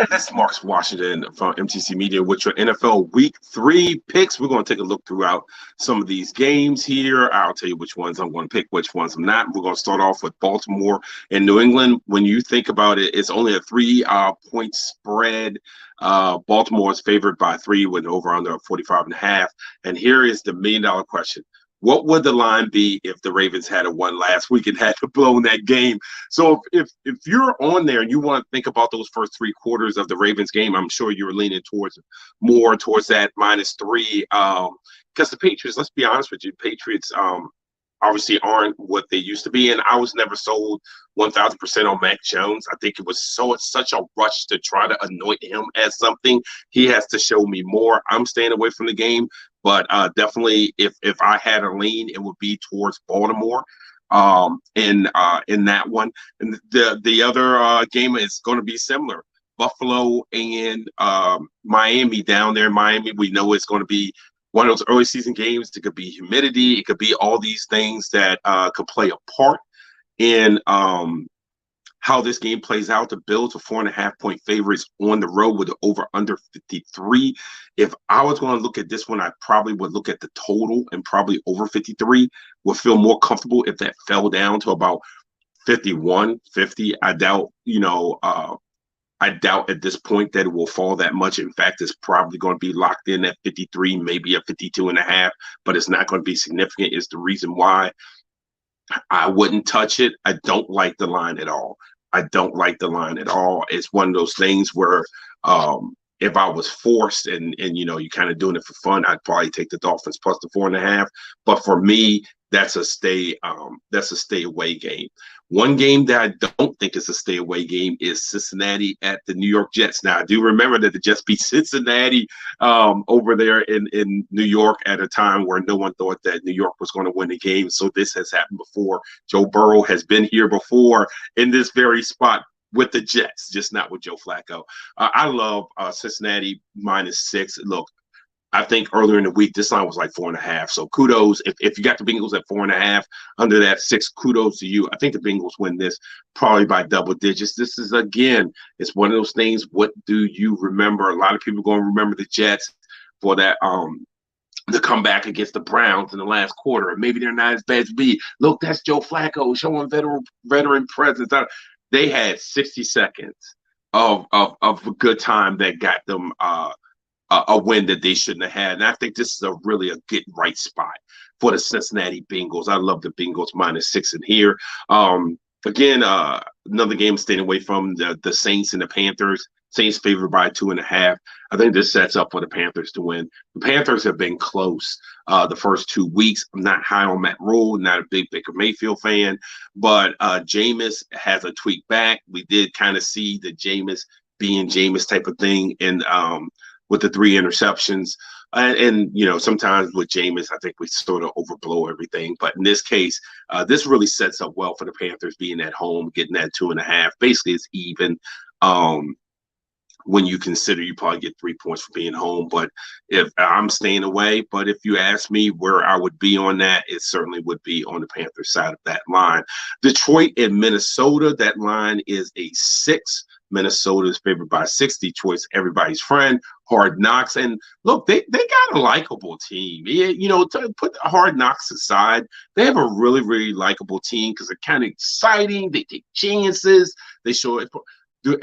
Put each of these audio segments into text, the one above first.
That's Marcus Washington from MTC Media with your NFL Week 3 picks. We're going to take a look throughout some of these games here. I'll tell you which ones I'm going to pick, which ones I'm not. We're going to start off with Baltimore and New England. When you think about it, it's only a 3-point spread. Baltimore is favored by 3 with over under 45.5. And here is the million-dollar question. What would the line be if the Ravens had a won last week and had to blow in that game? So if you're on there and you want to think about those first 3 quarters of the Ravens game, I'm sure you're leaning more towards that -3. Because the Patriots, let's be honest with you, Patriots obviously aren't what they used to be. And I was never sold 1,000% on Mac Jones. I think it was such a rush to try to anoint him as something. He has to show me more. I'm staying away from the game. But definitely, if I had a lean, it would be towards Baltimore in that one. And the other game is going to be similar. Buffalo and Miami down there. Miami, we know it's going to be one of those early season games. It could be humidity. It could be all these things that could play a part in how this game plays out. The Bills are 4.5-point favorites on the road with over under 53. If I was going to look at this one, I probably would look at the total and probably over 53. Would feel more comfortable if that fell down to about 51, 50. I doubt at this point that it will fall that much. In fact, it's probably going to be locked in at 53, maybe a 52.5, but it's not going to be significant. Is the reason why I wouldn't touch it. I don't like the line at all. It's one of those things where if I was forced and you kind of doing it for fun, I'd probably take the Dolphins plus the 4.5. But for me, that's a stay away game. One game that I don't think is a stay away game is Cincinnati at the New York Jets. Now I do remember that the Jets beat Cincinnati over there in New York at a time where no one thought that New York was going to win the game. So this has happened before. Joe Burrow has been here before in this very spot with the Jets, just not with Joe Flacco. I love Cincinnati -6. Look, I think earlier in the week, this line was like 4.5. So kudos. If you got the Bengals at 4.5 under that 6, kudos to you. I think the Bengals win this probably by double digits. This is, again, it's one of those things. What do you remember? A lot of people are going to remember the Jets for that the comeback against the Browns in the last quarter. Maybe they're not as bad as be. Look, that's Joe Flacco showing veteran presence. They had 60 seconds of a good time that got them a win that they shouldn't have had. And I think this is a get right spot for the Cincinnati Bengals. I love the Bengals -6 in here. Again, another game staying away from the Saints and the Panthers. Saints favored by 2.5. I think this sets up for the Panthers to win. The Panthers have been close the first 2 weeks. I'm not high on Matt Rule, not a big Baker Mayfield fan, but Jameis has a tweak back. We did kind of see the Jameis being Jameis type of thing in with the 3 interceptions. And sometimes with Jameis, I think we sort of overblow everything. But in this case, this really sets up well for the Panthers being at home, getting that 2.5. Basically, it's even when you consider you probably get 3 points for being home. But if I'm staying away, but if you ask me where I would be on that, it certainly would be on the Panthers side of that line. Detroit and Minnesota, that line is a 6. Minnesota is favored by 6. Detroit's everybody's friend. Hard Knocks. And look, they got a likable team. To put Hard Knocks aside, they have a really, really likable team because they're kind of exciting. They take chances. They show it.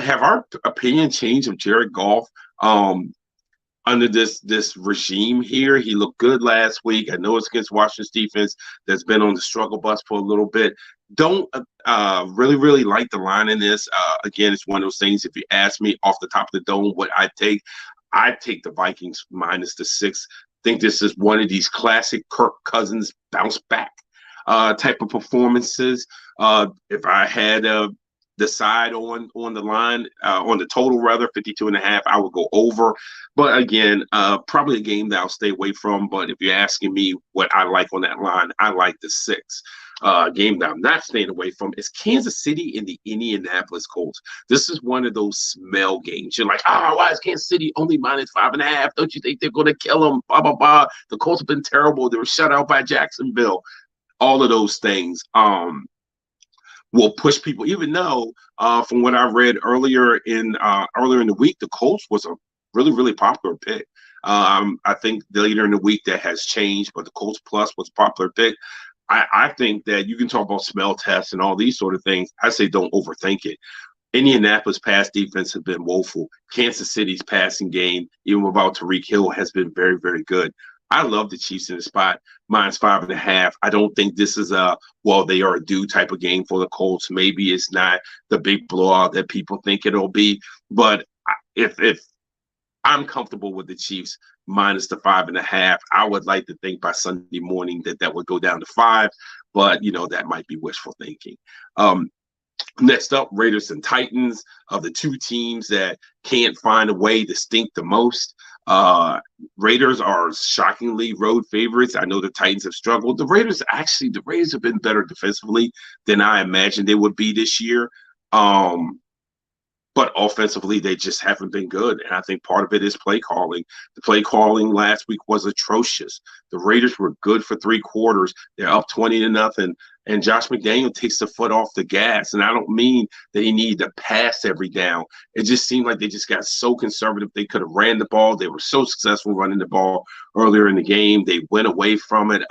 Have our opinion changed of Jared Goff under this regime here? He looked good last week. I know it's against Washington's defense that's been on the struggle bus for a little bit. Don't really, really like the line in this. Again, it's one of those things. If you ask me off the top of the dome what I'd take the Vikings -6. Think this is one of these classic Kirk Cousins bounce back type of performances. If I had decide on the line, on the total rather, 52.5, I would go over. But again, probably a game that I'll stay away from. But if you're asking me what I like on that line, I like the 6. Game that I'm not staying away from is Kansas City and the Indianapolis Colts. This is one of those smell games. You're like, why is Kansas City only -5.5? Don't you think they're going to kill them? Blah, blah, blah. The Colts have been terrible. They were shut out by Jacksonville. All of those things. will push people. Even though, from what I read earlier in the week, the Colts was a really popular pick. I think later in the week that has changed, but the Colts Plus was a popular pick. I think that you can talk about smell tests and all these sort of things. I say don't overthink it. Indianapolis pass defense has been woeful. Kansas City's passing game, even without Tyreek Hill, has been very good. I love the Chiefs in the spot, -5.5. I don't think this is they are a due type of game for the Colts. Maybe it's not the big blowout that people think it'll be, but if I'm comfortable with the Chiefs minus the 5.5. I would like to think by Sunday morning that would go down to 5, but that might be wishful thinking. Next up, Raiders and Titans, of the two teams that can't find a way to stink the most. Raiders are shockingly road favorites. I know the Titans have struggled. The Raiders have been better defensively than I imagined they would be this year. But offensively, they just haven't been good. And I think part of it is play calling. The play calling last week was atrocious. The Raiders were good for 3 quarters. They're up 20-0. And Josh McDaniel takes the foot off the gas. And I don't mean that he needed to pass every down. It just seemed like they just got so conservative. They could have ran the ball. They were so successful running the ball earlier in the game. They went away from it.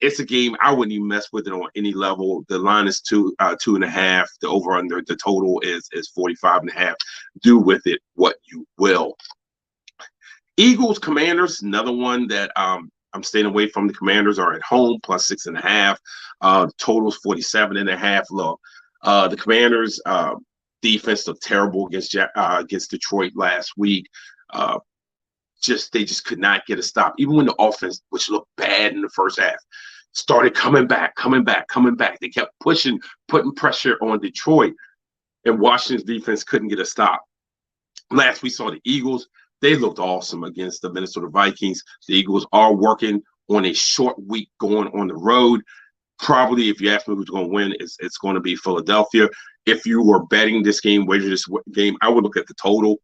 It's a game I wouldn't even mess with it on any level. The line is 2.5. The over under, the total is 45.5. Do with it what you will. Eagles Commanders, another one that I'm staying away from. The Commanders are at home +6.5. Total's 47.5. Look, the Commanders defense looked terrible against Detroit last week. They just could not get a stop. Even when the offense, which looked bad in the first half, started coming back. They kept putting pressure on Detroit, and Washington's defense couldn't get a stop. Last we saw the Eagles, they looked awesome against the Minnesota Vikings. The Eagles are working on a short week going on the road. Probably, if you ask me who's going to win, it's going to be Philadelphia. If you were betting this game, wager this game, I would look at the total.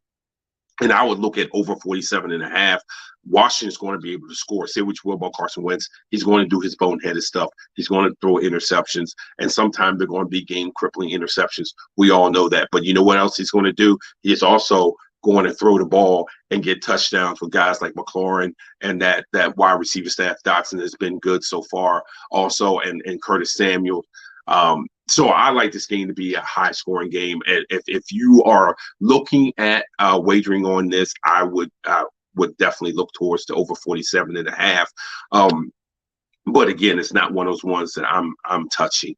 And I would look at over 47.5. Washington's going to be able to score. Say what you will about Carson Wentz. He's going to do his boneheaded stuff. He's going to throw interceptions. And sometimes they're going to be game-crippling interceptions. We all know that. But you know what else he's going to do? He's also going to throw the ball and get touchdowns with guys like McLaurin and that wide receiver staff. Dotson has been good so far also, and Curtis Samuel. So I like this game to be a high-scoring game. And if you are looking at wagering on this, I would definitely look towards the over 47.5. But again, it's not one of those ones that I'm touching.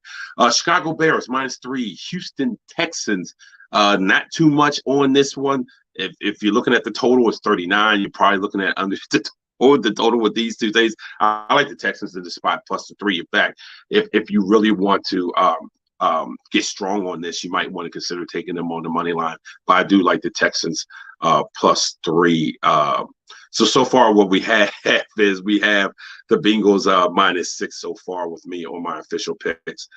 Chicago Bears -3, Houston Texans. Not too much on this one. If you're looking at the total, it's 39. You're probably looking at under the total with these two things. I like the Texans in the spot plus the 3. In fact, if you really want to get strong on this, you might want to consider taking them on the money line. But I do like the Texans plus 3. So far what we have is we have the Bengals -6 so far with me on my official picks.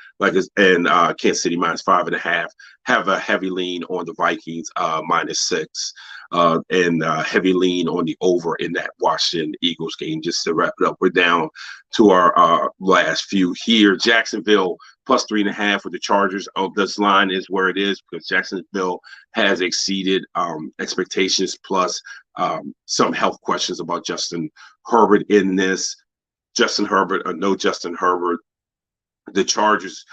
And Kansas City -5.5. Have a heavy lean on the Vikings -6. And heavy lean on the over in that Washington Eagles game. Just to wrap it up, we're down to our last few here. Jacksonville plus 3.5 with the Chargers. This line is where it is because Jacksonville has exceeded expectations, plus some health questions about Justin Herbert in this. Justin Herbert or no Justin Herbert, the Chargers,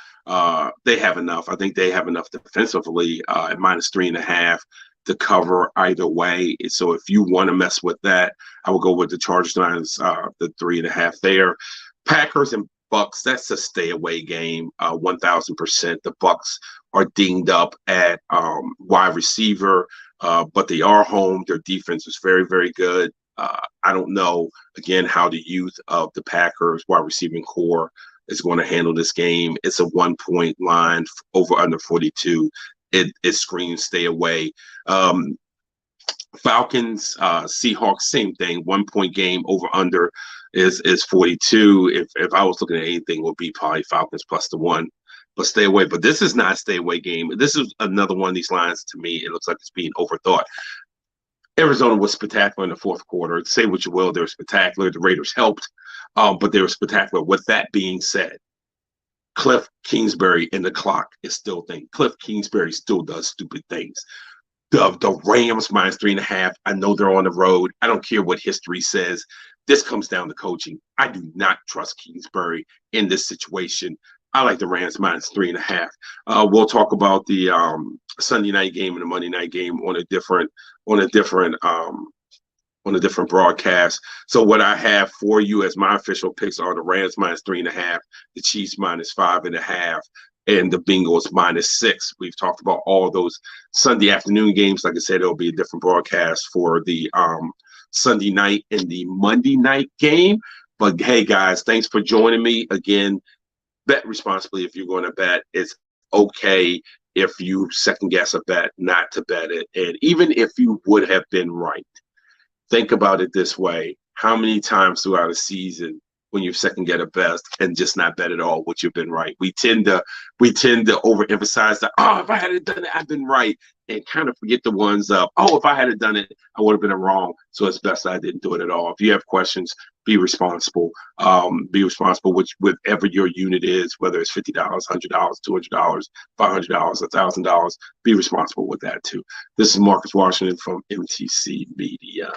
they have enough. I think they have enough defensively at -3.5 to cover either way. So if you want to mess with that, I will go with the Chargers minus the 3.5 there. Packers and Bucks, that's a stay away game. 1,000%. The Bucks are dinged up at wide receiver, but they are home. Their defense is very good. I don't know, again, how the youth of the Packers wide receiving core is going to handle this game. It's a 1-point line over under 42. It screams stay away. Falcons, Seahawks, same thing. 1-point game over under is 42. If I was looking at anything, it would be probably Falcons plus the 1. But stay away. But this is not a stay away game. This is another one of these lines. To me, it looks like it's being overthought. Arizona was spectacular in the fourth quarter. Say what you will, they were spectacular. The Raiders helped, but they were spectacular. With that being said, Cliff Kingsbury and the clock is still thing. Cliff Kingsbury still does stupid things. The Rams -3.5. I know they're on the road. I don't care what history says. This comes down to coaching. I do not trust Kingsbury in this situation. I like the Rams -3.5. We'll talk about the Sunday night game and the Monday night game on a different broadcast. So what I have for you as my official picks are the Rams -3.5, the Chiefs -5.5, and the Bengals -6. We've talked about all those Sunday afternoon games. Like I said, it'll be a different broadcast for the Sunday night and the Monday night game. But hey, guys, thanks for joining me again. Bet responsibly if you're going to bet. It's okay if you second guess a bet, not to bet it. And even if you would have been right, think about it this way. How many times throughout a season when you second get a bet and just not bet at all, would you've been right? We tend to overemphasize that, oh, if I had done it, I've been right, and kind of forget the ones of, oh, if I had done it, I would have been wrong. So it's best I didn't do it at all. If you have questions, be responsible. Be responsible with whatever your unit is, whether it's $50, $100, $200, $500, $1,000. Be responsible with that too. This is Marcus Washington from MTC Media.